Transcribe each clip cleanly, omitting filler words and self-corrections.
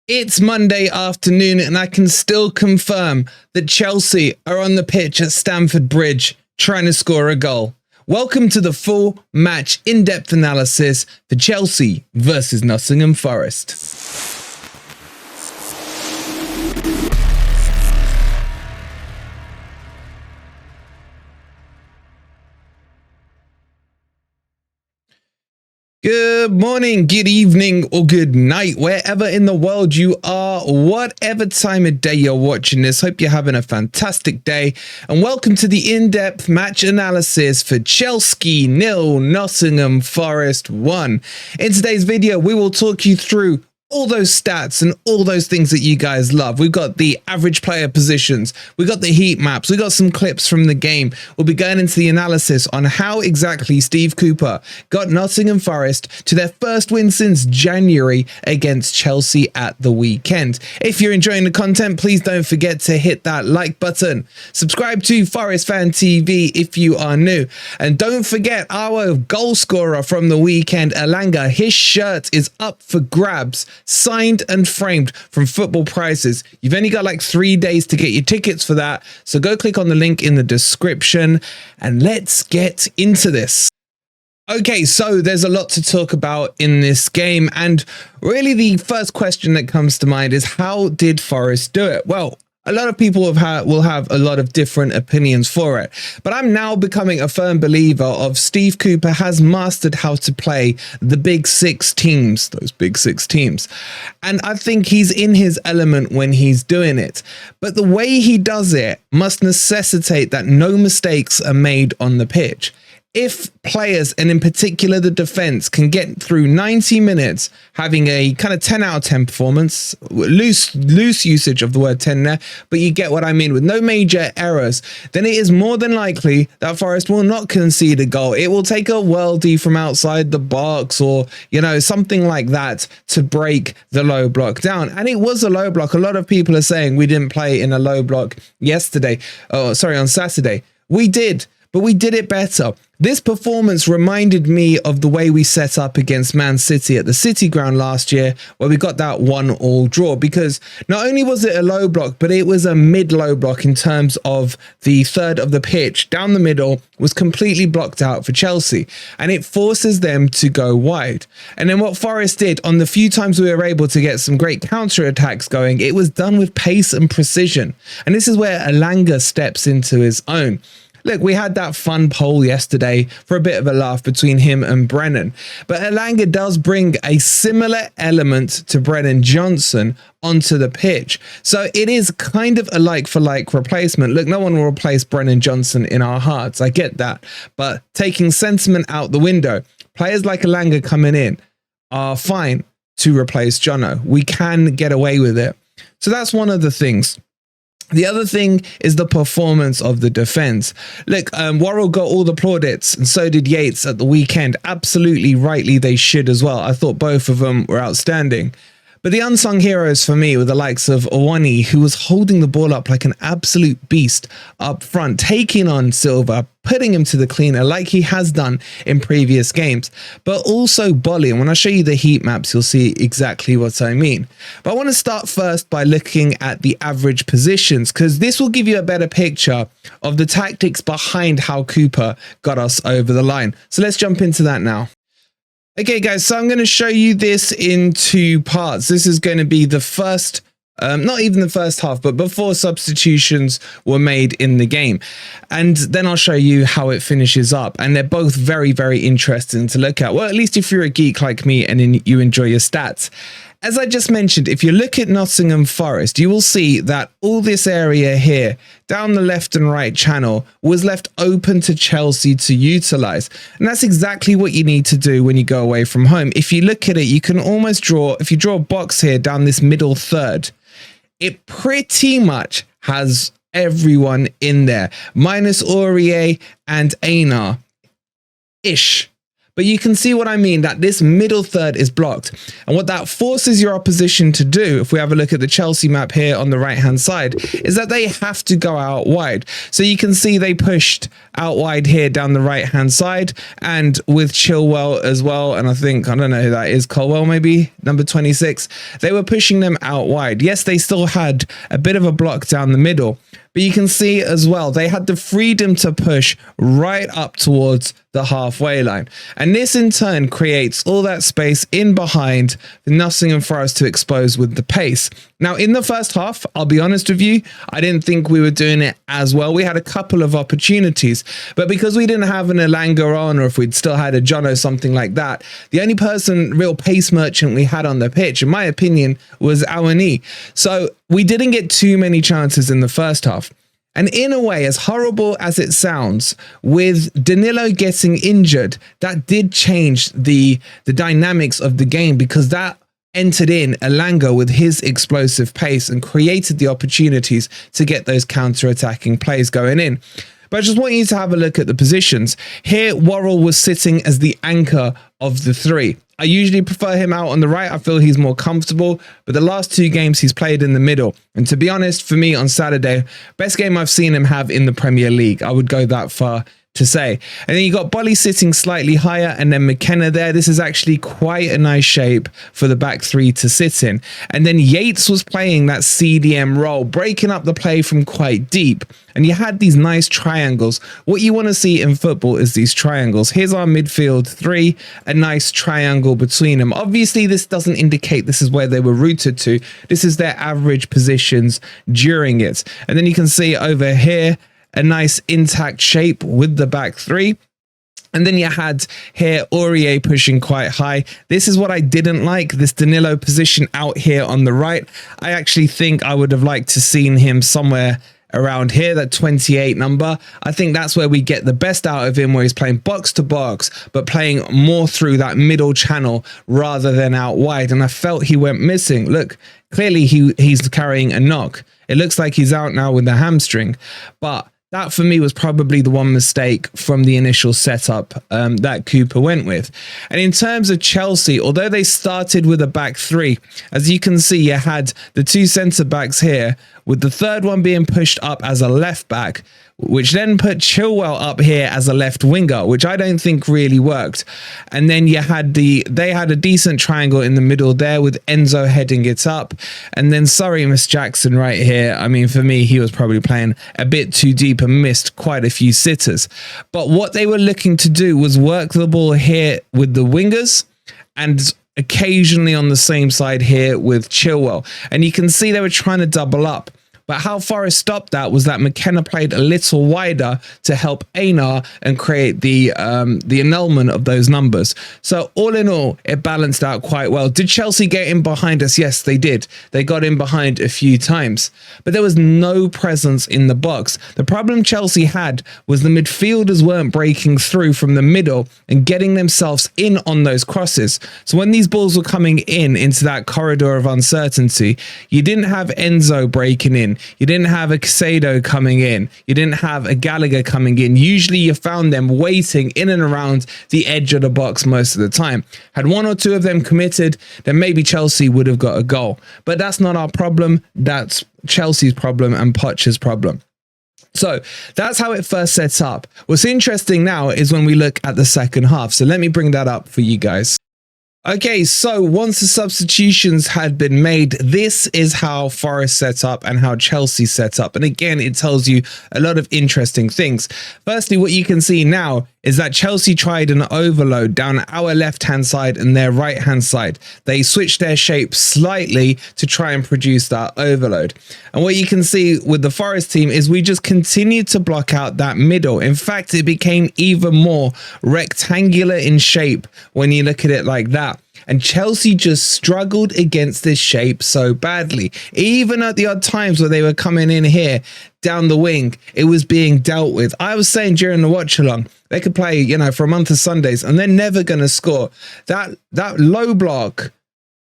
It's Monday afternoon and I can still confirm that Chelsea are on the pitch at Stamford Bridge trying to score a goal. Welcome to the full match in-depth analysis for Chelsea versus Nottingham Forest. Good morning, good evening, or good night, wherever in the world you are, whatever time of day you're watching this. Hope you're having a fantastic day, and welcome to the in-depth match analysis for Chelsea 0, Nottingham Forest 1. In today's video, we will talk you through all those stats and all those things that you guys love. We've got the average player positions, we got the heat maps, we got some clips from the game. We'll be going into the analysis on how exactly Steve Cooper got Nottingham Forest to their first win since January against Chelsea at the weekend. If you're enjoying the content, please don't forget to hit that like button. Subscribe to Forest Fan TV if you are new. And don't forget our goal scorer from the weekend, Elanga. His shirt is up for grabs, signed and framed from Football Prices. You've only got like 3 days to get your tickets for that, so go click on the link in the description and let's get into this. Okay, so there's a lot to talk about in this game, and really the first question that comes to mind is, how did Forest do it? Well, a lot of people will have a lot of different opinions for it, but I'm now becoming a firm believer of Steve Cooper has mastered how to play the big six teams, those big six teams. And I think he's in his element when he's doing it. But the way he does it must necessitate that no mistakes are made on the pitch. If players, and in particular the defense, can get through 90 minutes having a kind of 10 out of 10 performance, loose usage of the word 10 there, but you get what I mean, with no major errors, then it is more than likely that Forest will not concede a goal. It will take a worldie from outside the box, or, you know, something like that to break the low block down. And it was a low block. A lot of people are saying we didn't play in a low block on Saturday. We did, but we did it better. This performance reminded me of the way we set up against Man City at the City Ground last year, where we got that 1-1 draw, because not only was it a low block, but it was a mid-low block in terms of the third of the pitch down the middle was completely blocked out for Chelsea, and it forces them to go wide. And then what Forest did on the few times we were able to get some great counter-attacks going, it was done with pace and precision. And this is where Elanga steps into his own. Look, we had that fun poll yesterday for a bit of a laugh between him and Brennan, but Elanga does bring a similar element to Brennan Johnson onto the pitch. So it is kind of a like-for-like replacement. Look, no one will replace Brennan Johnson in our hearts. I get that. But taking sentiment out the window, players like Elanga coming in are fine to replace Jono. We can get away with it. So that's one of the things. The other thing is the performance of the defense. Look, Worrell got all the plaudits, and so did Yates at the weekend. Absolutely rightly, they should as well. I thought both of them were outstanding. But the unsung heroes for me were the likes of Owani, who was holding the ball up like an absolute beast up front, taking on Silva, putting him to the cleaner like he has done in previous games. But also Bolly, and when I show you the heat maps, you'll see exactly what I mean. But I want to start first by looking at the average positions, because this will give you a better picture of the tactics behind how Cooper got us over the line. So let's jump into that now. Okay, guys, so I'm going to show you this in two parts. This is going to be the first, not even the first half, but before substitutions were made in the game. And then I'll show you how it finishes up. And they're both very, very interesting to look at. Well, at least if you're a geek like me and you enjoy your stats. As I just mentioned, if you look at Nottingham Forest, you will see that all this area here, down the left and right channel, was left open to Chelsea to utilise. And that's exactly what you need to do when you go away from home. If you look at it, you can almost draw, if you draw a box here down this middle third, it pretty much has everyone in there, minus Aurier and Einar-ish. But you can see what I mean, that this middle third is blocked. And what that forces your opposition to do, if we have a look at the Chelsea map here on the right-hand side, is that they have to go out wide. So you can see they pushed out wide here down the right-hand side, and with Chilwell as well. And I don't know who that is, Colwell maybe, number 26. They were pushing them out wide. Yes, they still had a bit of a block down the middle, but you can see as well, they had the freedom to push right up towards the halfway line. And this in turn creates all that space in behind the Nottingham Forest to expose with the pace. Now, in the first half, I'll be honest with you, I didn't think we were doing it as well. We had a couple of opportunities, but because we didn't have an Elanga on, or if we'd still had a John or something like that, the only real pace merchant we had on the pitch, in my opinion, was Awani. So we didn't get too many chances in the first half. And in a way, as horrible as it sounds, with Danilo getting injured, that did change the dynamics of the game, because that entered in Elanga with his explosive pace and created the opportunities to get those counter-attacking plays going in. But I just want you to have a look at the positions. Here, Worrell was sitting as the anchor of the three. I usually prefer him out on the right. I feel he's more comfortable, but the last two games he's played in the middle. And to be honest, for me on Saturday, best game I've seen him have in the Premier League. I would go that far to say. And then you got Bolly sitting slightly higher, and then McKenna there. This is actually quite a nice shape for the back three to sit in. And then Yates was playing that CDM role, breaking up the play from quite deep. And you had these nice triangles. What you want to see in football is these triangles. Here's our midfield three, a nice triangle between them. Obviously, this doesn't indicate this is where they were rooted to. This is their average positions during it. And then you can see over here, a nice intact shape with the back three. And then you had here Aurier pushing quite high. This is what I didn't like, this Danilo position out here on the right. I actually think I would have liked to seen him somewhere around here, that 28 number. I think that's where we get the best out of him, where he's playing box to box, but playing more through that middle channel rather than out wide. And I felt he went missing. Look, clearly he's carrying a knock. It looks like he's out now with the hamstring, but that for me was probably the one mistake from the initial setup that Cooper went with. And in terms of Chelsea, although they started with a back three, as you can see, you had the two centre backs here, with the third one being pushed up as a left back, which then put Chilwell up here as a left winger, which I don't think really worked. And then you had they had a decent triangle in the middle there with Enzo heading it up. And then sorry, Miss Jackson right here. I mean, for me, he was probably playing a bit too deep and missed quite a few sitters. But what they were looking to do was work the ball here with the wingers and occasionally on the same side here with Chilwell. And you can see they were trying to double up. But how Forest stopped that was that McKenna played a little wider to help Einar and create the annulment of those numbers. So all in all, it balanced out quite well. Did Chelsea get in behind us? Yes, they did. They got in behind a few times, but there was no presence in the box. The problem Chelsea had was the midfielders weren't breaking through from the middle and getting themselves in on those crosses. So when these balls were coming in into that corridor of uncertainty, you didn't have Enzo breaking in. You didn't have a Casado coming in. You didn't have a Gallagher coming in. Usually you found them waiting in and around the edge of the box most of the time. Had one or two of them committed, then maybe Chelsea would have got a goal. But that's not our problem. That's Chelsea's problem and Poch's problem. So that's how it first sets up. What's interesting now is when we look at the second half. So let me bring that up for you guys. Okay, so once the substitutions had been made, this is how Forest set up and how Chelsea set up. And again, it tells you a lot of interesting things. Firstly, what you can see now is that Chelsea tried an overload down our left-hand side and their right-hand side. They switched their shape slightly to try and produce that overload. And what you can see with the Forest team is we just continued to block out that middle. In fact, it became even more rectangular in shape when you look at it like that. And Chelsea just struggled against this shape so badly. Even at the odd times where they were coming in here down the wing, it was being dealt with. I was saying during the watch along, they could play, you know, for a month of Sundays and they're never going to score. That low block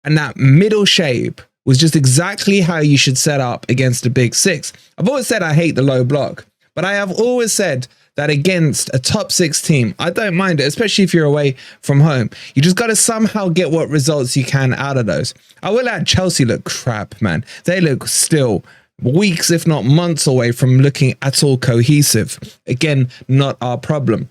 and that middle shape was just exactly how you should set up against a big six. I've always said I hate the low block, but I have always said that against a top 6 team, I don't mind it, especially if you're away from home. You just got to somehow get what results you can out of those. I will add, Chelsea look crap, man. They look still weeks, if not months away from looking at all cohesive. Again, not our problem.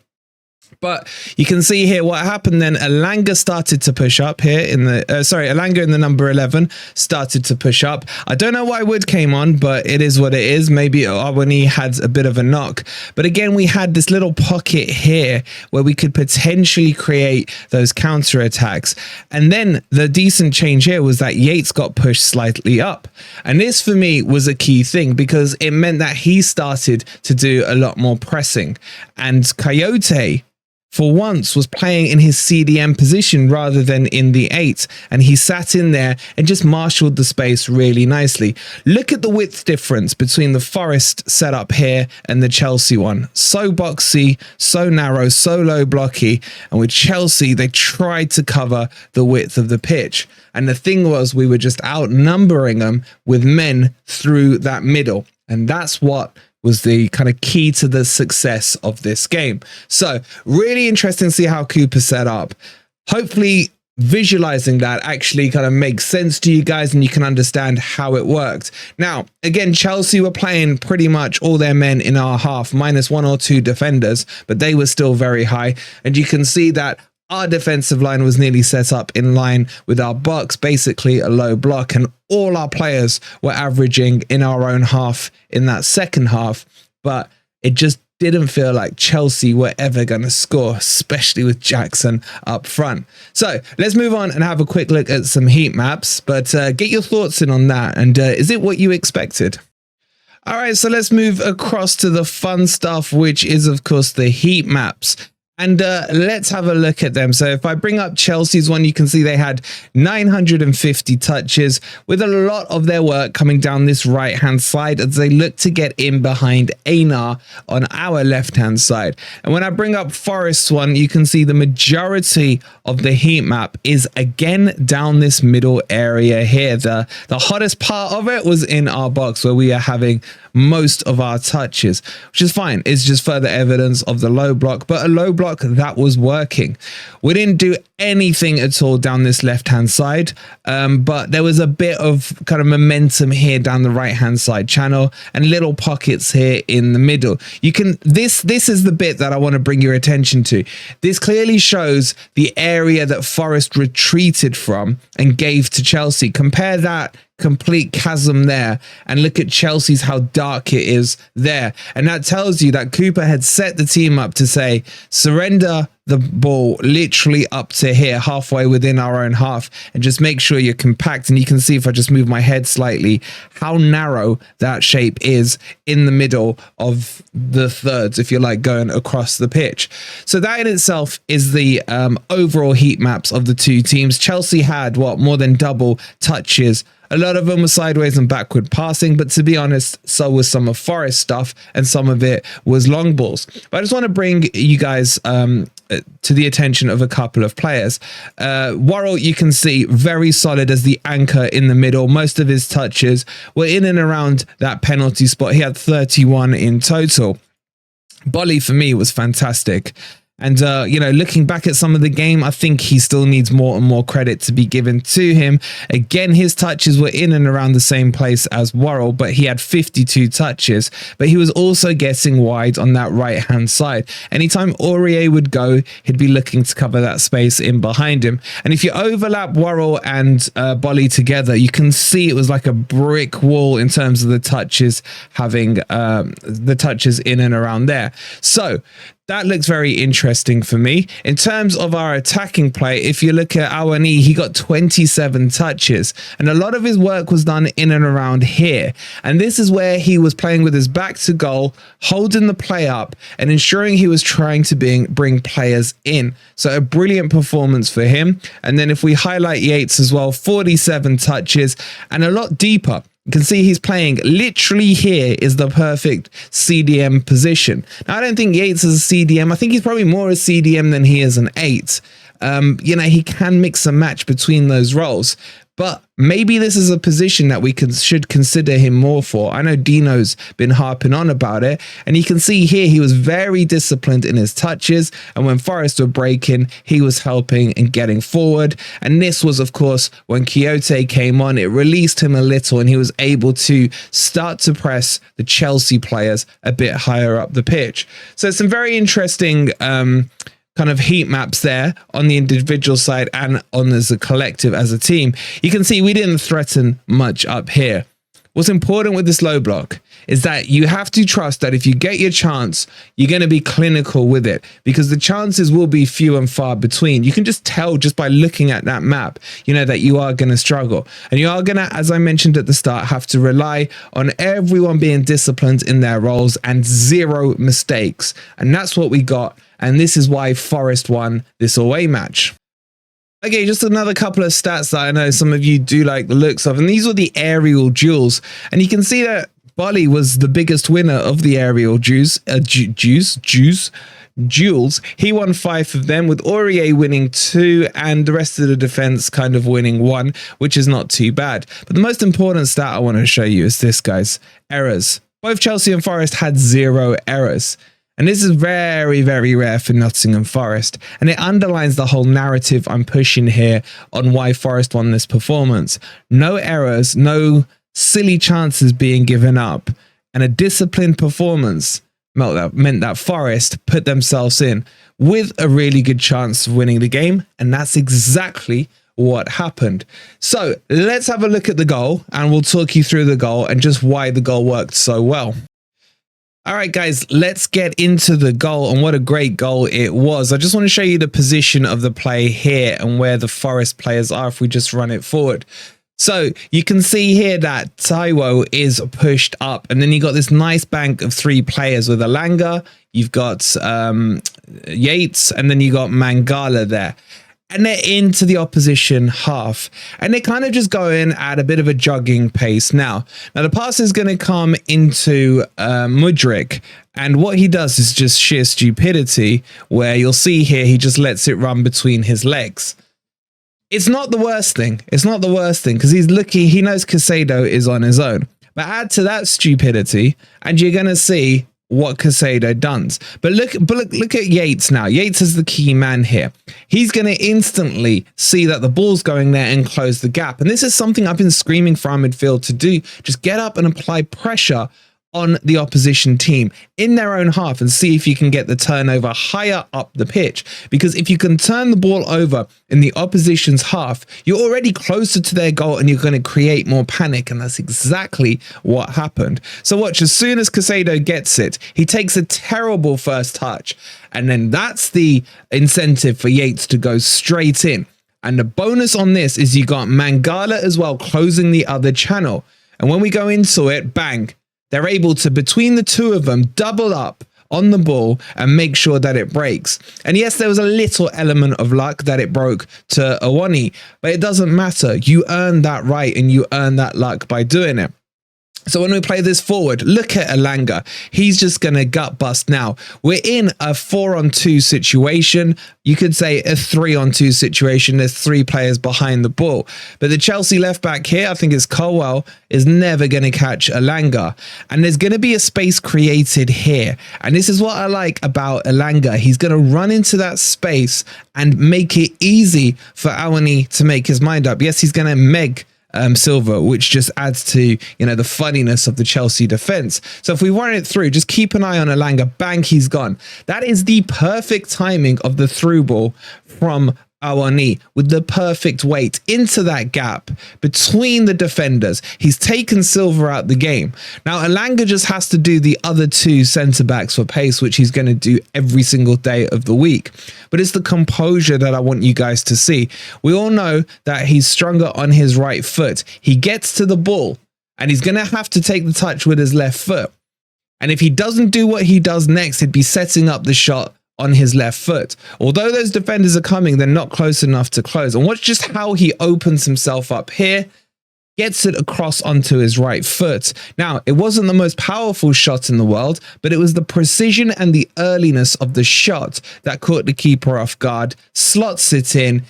But you can see here what happened then. Elanga started to push up here in the, Elanga in the number 11 started to push up. I don't know why Wood came on, but it is what it is. Maybe Awani had a bit of a knock. But again, we had this little pocket here where we could potentially create those counter attacks. And then the decent change here was that Yates got pushed slightly up. And this for me was a key thing because it meant that he started to do a lot more pressing. And Coyote, for once, was playing in his CDM position rather than in the 8, and he sat in there and just marshaled the space really nicely. Look at the width difference between the Forest setup here and the Chelsea one. So boxy, so narrow, so low blocky, and with Chelsea, they tried to cover the width of the pitch. And the thing was, we were just outnumbering them with men through that middle, and that's what was the kind of key to the success of this game. So really interesting to see how Cooper set up. Hopefully visualizing that actually kind of makes sense to you guys and you can understand how it worked. Now, again, Chelsea were playing pretty much all their men in our half, minus 1 or 2 defenders, but they were still very high. And you can see that our defensive line was nearly set up in line with our box, basically a low block, and all our players were averaging in our own half in that second half, but it just didn't feel like Chelsea were ever going to score, especially with Jackson up front. So let's move on and have a quick look at some heat maps, but get your thoughts in on that. And is it what you expected? All right, so let's move across to the fun stuff, which is, of course, the heat maps. And let's have a look at them. So if I bring up Chelsea's one, you can see they had 950 touches, with a lot of their work coming down this right-hand side as they look to get in behind Einar on our left-hand side. And when I bring up Forest's one, you can see the majority of the heat map is again down this middle area here. The hottest part of it was in our box where we are having most of our touches, which is fine. It's just further evidence of the low block, but a low block that was working. We didn't do anything at all down this left hand side, but there was a bit of kind of momentum here down the right hand side channel and little pockets here in the middle. You can this is the bit that I want to bring your attention to. This clearly shows the area that Forest retreated from and gave to Chelsea. Compare that complete chasm there and look at Chelsea's, how dark it is there. And that tells you that Cooper had set the team up to say, surrender the ball literally up to here, halfway within our own half, and just make sure you're compact. And you can see, if I just move my head slightly, how narrow that shape is in the middle of the thirds, if you're like going across the pitch. So that in itself is the overall heat maps of the two teams. Chelsea had more than double touches. A lot of them were sideways and backward passing, but to be honest, so was some of Forest stuff, and some of it was long balls. But I just want to bring you guys to the attention of a couple of players. Worrell, you can see, very solid as the anchor in the middle. Most of his touches were in and around that penalty spot. He had 31 in total. Bolly, for me, was fantastic. And, looking back at some of the game, I think he still needs more and more credit to be given to him. Again, his touches were in and around the same place as Worrell, but he had 52 touches. But he was also getting wide on that right-hand side. Anytime Aurier would go, he'd be looking to cover that space in behind him. And if you overlap Worrell and Bolly together, you can see it was like a brick wall in terms of the touches, having the touches in and around there. So that looks very interesting for me. In terms of our attacking play, if you look at Awani, he got 27 touches, and a lot of his work was done in and around here. And this is where he was playing with his back to goal, holding the play up and ensuring he was trying to bring players in. So a brilliant performance for him. And then if we highlight Yates as well, 47 touches and a lot deeper. You can see he's playing literally here is the perfect CDM position. Now, I don't think Yates is a CDM. I think he's probably more a CDM than he is an 8. He can mix and match between those roles. But maybe this is a position that we should consider him more for. I know Dino's been harping on about it, and you can see here he was very disciplined in his touches, and when Forest were breaking, he was helping and getting forward. And this was, of course, when Quixote came on, it released him a little, and he was able to start to press the Chelsea players a bit higher up the pitch. So some very interesting kind of heat maps there on the individual side and on as a collective, as a team. You can see we didn't threaten much up here. What's important with this low block is that you have to trust that if you get your chance, you're going to be clinical with it, because the chances will be few and far between. You can just tell just by looking at that map, you know, that you are going to struggle, and you are going to, as I mentioned at the start, have to rely on everyone being disciplined in their roles and zero mistakes. And that's what we got. And this is why Forest won this away match. Okay, just another couple of stats that I know some of you do like the looks of, and these were the aerial duels. And you can see that Bolly was the biggest winner of the aerial duels. He won 5 of them, with Aurier winning 2 and the rest of the defense kind of winning 1, which is not too bad. But the most important stat I want to show you is this, guys. Errors. Both Chelsea and Forest had 0 errors. And this is very, very rare for Nottingham Forest. And it underlines the whole narrative I'm pushing here on why Forest won this performance. No errors, no silly chances being given up, and a disciplined performance meant that Forest put themselves in with a really good chance of winning the game. And that's exactly what happened. So let's have a look at the goal, and we'll talk you through the goal and just why the goal worked so well. All right, guys, let's get into the goal, and what a great goal it was. I just want to show you the position of the play here and where the Forest players are if we just run it forward. So you can see here that Taiwo is pushed up, and then you got this nice bank of 3 players with Elanga. You've got Yates, and then you got Mangala there. And they're into the opposition half, and they're kind of just going at a bit of a jogging pace now. Now the pass is going to come into Mudryk, and what he does is just sheer stupidity, where you'll see here he just lets it run between his legs. It's not the worst thing. It's not the worst thing, because he's lucky. He knows Caicedo is on his own. But add to that stupidity, and you're going to see what Caicedo does. But look at Yates now. Yates is the key man here. He's going to instantly see that the ball's going there and close the gap. And this is something I've been screaming for our midfield to do. Just get up and apply pressure on the opposition team in their own half and see if you can get the turnover higher up the pitch. Because if you can turn the ball over in the opposition's half, you're already closer to their goal and you're going to create more panic. And that's exactly what happened. So watch, as soon as Caicedo gets it, he takes a terrible first touch. And then that's the incentive for Yates to go straight in. And the bonus on this is you got Mangala as well closing the other channel. And when we go into it, bang, they're able to, between the two of them, double up on the ball and make sure that it breaks. And yes, there was a little element of luck that it broke to Awani, but it doesn't matter. You earn that right and you earn that luck by doing it. So when we play this forward, look at Elanga. He's just going to gut bust now. We're in a 4-on-2 situation. You could say a 3-on-2 situation. There's 3 players behind the ball. But the Chelsea left back here, I think it's Colwell, is never going to catch Elanga. And there's going to be a space created here. And this is what I like about Elanga. He's going to run into that space and make it easy for Awani to make his mind up. Yes, he's going to meg Silva, which just adds to, you know, the funniness of the Chelsea defense. So if we run it through, just keep an eye on Elanga. Bang, he's gone. That is the perfect timing of the through ball from Awani, with the perfect weight into that gap between the defenders. He's taken Silva out the game. Now Elanga just has to do the other 2 centre backs for pace, which he's going to do every single day of the week. But it's the composure that I want you guys to see. We all know that he's stronger on his right foot. He gets to the ball and he's going to have to take the touch with his left foot. And if he doesn't do what he does next, he'd be setting up the shot on his left foot. Although those defenders are coming, they're not close enough to close. And watch just how he opens himself up here. gets it across onto his right foot. Now, it wasn't the most powerful shot in the world, but it was the precision and the earliness of the shot that caught the keeper off guard, slots it in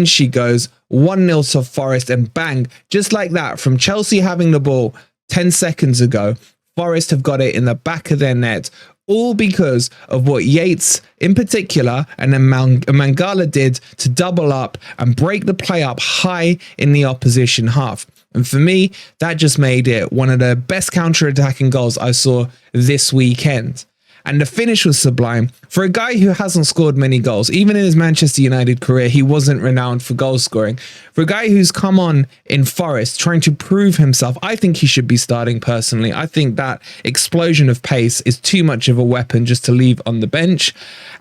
she goes, 1-0 to Forest, and bang, just like that, from Chelsea having the ball 10 seconds ago, Forest have got it in the back of their net, all because of what Yates in particular and then Mangala did to double up and break the play up high in the opposition half. And for me, that just made it one of the best counter-attacking goals I saw this weekend. And the finish was sublime. For a guy who hasn't scored many goals, even in his Manchester United career, he wasn't renowned for goal scoring. For a guy who's come on in Forest, trying to prove himself, I think he should be starting personally. I think that explosion of pace is too much of a weapon just to leave on the bench.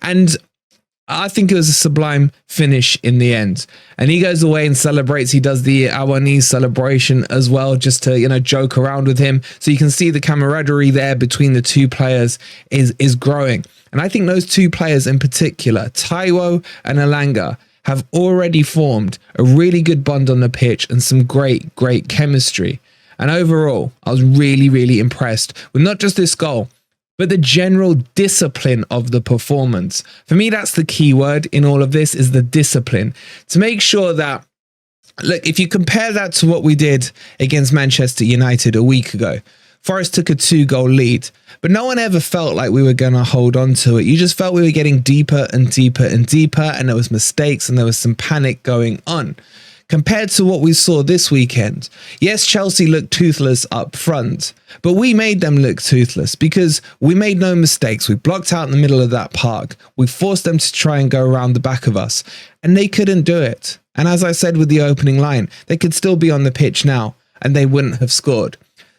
And I think it was a sublime finish in the end. And he goes away and celebrates. He does the Awani celebration as well, just to, joke around with him. So you can see the camaraderie there between the two players is growing. And I think those two players in particular, Taiwo and Elanga, have already formed a really good bond on the pitch and some great chemistry. And overall, I was really impressed with not just this goal, but the general discipline of the performance. For me, that's the key word in all of this, is the discipline. To make sure that, look, if you compare that to what we did against Manchester United a week ago, Forest took a 2-goal lead, but no one ever felt like we were going to hold on to it. You just felt we were getting deeper and deeper and deeper, and there was mistakes and there was some panic going on. Compared to what we saw this weekend, yes, Chelsea looked toothless up front, but we made them look toothless because we made no mistakes. We blocked out in the middle of that park. We forced them to try and go around the back of us, and they couldn't do it. And as I said with the opening line, they could still be on the pitch now, and they wouldn't have scored.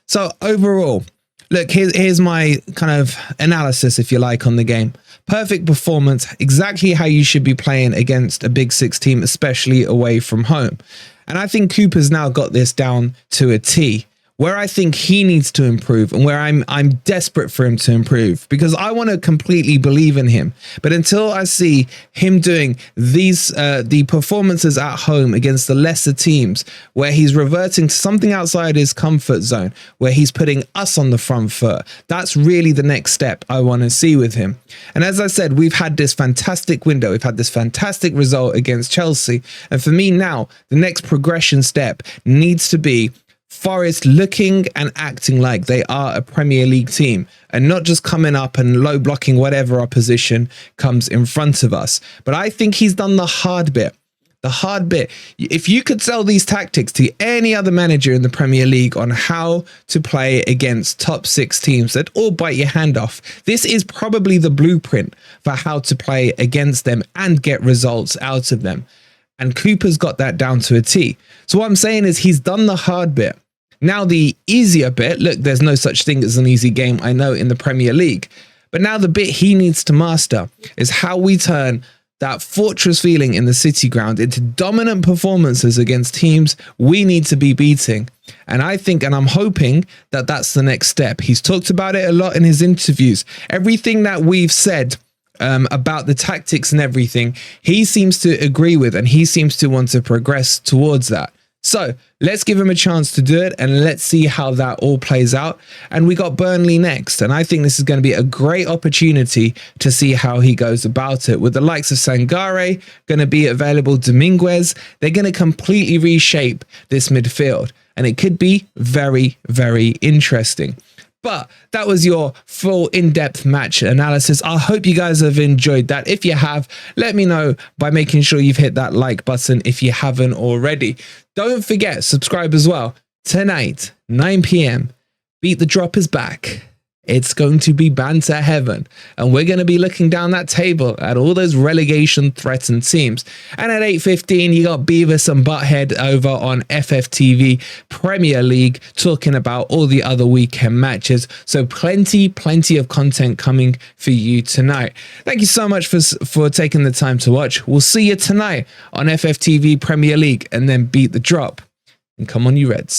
So overall, look, here's my kind of analysis, if you like, on the game. Perfect performance, exactly how you should be playing against a Big Six team, especially away from home. And I think Cooper's now got this down to a T. Where I think he needs to improve and where I'm desperate for him to improve, because I want to completely believe in him. But until I see him doing the performances at home against the lesser teams, where he's reverting to something outside his comfort zone, where he's putting us on the front foot, that's really the next step I want to see with him. And as I said, we've had this fantastic window. We've had this fantastic result against Chelsea. And for me now, the next progression step needs to be Forest looking and acting like they are a Premier League team and not just coming up and low blocking whatever opposition comes in front of us. But I think he's done the hard bit. The hard bit. If you could sell these tactics to any other manager in the Premier League on how to play against top 6 teams that all bite your hand off, this is probably the blueprint for how to play against them and get results out of them. And Cooper's got that down to a T. So what I'm saying is he's done the hard bit. Now the easier bit, look, there's no such thing as an easy game, I know, in the Premier League. But now the bit he needs to master is how we turn that fortress feeling in the City ground into dominant performances against teams we need to be beating. And I think, and I'm hoping that that's the next step. He's talked about it a lot in his interviews. Everything that we've said about the tactics and everything, he seems to agree with, and he seems to want to progress towards that. So let's give him a chance to do it, and let's see how that all plays out. And we got Burnley next, and I think this is going to be a great opportunity to see how he goes about it. With the likes of Sangare going to be available, Dominguez, they're going to completely reshape this midfield, and it could be very interesting. But that was your full in-depth match analysis. I hope you guys have enjoyed that. If you have, let me know by making sure you've hit that like button if you haven't already. Don't forget, subscribe as well. Tonight, 9 p.m, Beat the Drop is back. It's going to be banter heaven, and we're going to be looking down that table at all those relegation threatened teams. And at 8:15, you got Beavis and Butthead over on FFTV Premier League talking about all the other weekend matches. So plenty of content coming for you tonight. Thank you so much for taking the time to watch. We'll see you tonight on FFTV Premier League, and then Beat the Drop. And come on, you Reds.